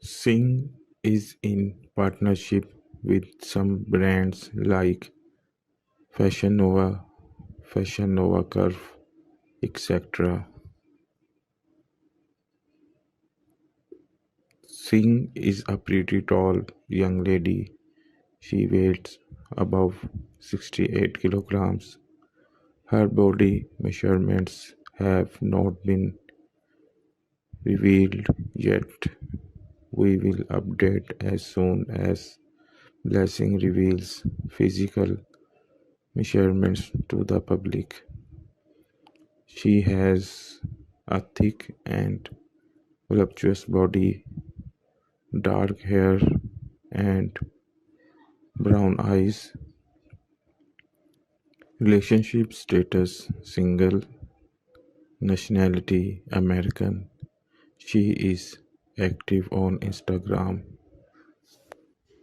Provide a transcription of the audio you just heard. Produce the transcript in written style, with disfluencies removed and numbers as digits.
Singh is in partnership with some brands like Fashion Nova, Fashion Nova Curve, etc. Singh is a pretty tall young lady. She weighs above 68 kilograms. Her body measurements have not been revealed yet. We will update as soon as Blessing reveals physical measurements to the public. She has a thick and voluptuous body, dark hair, and brown eyes. Relationship status single, nationality American. She is active on Instagram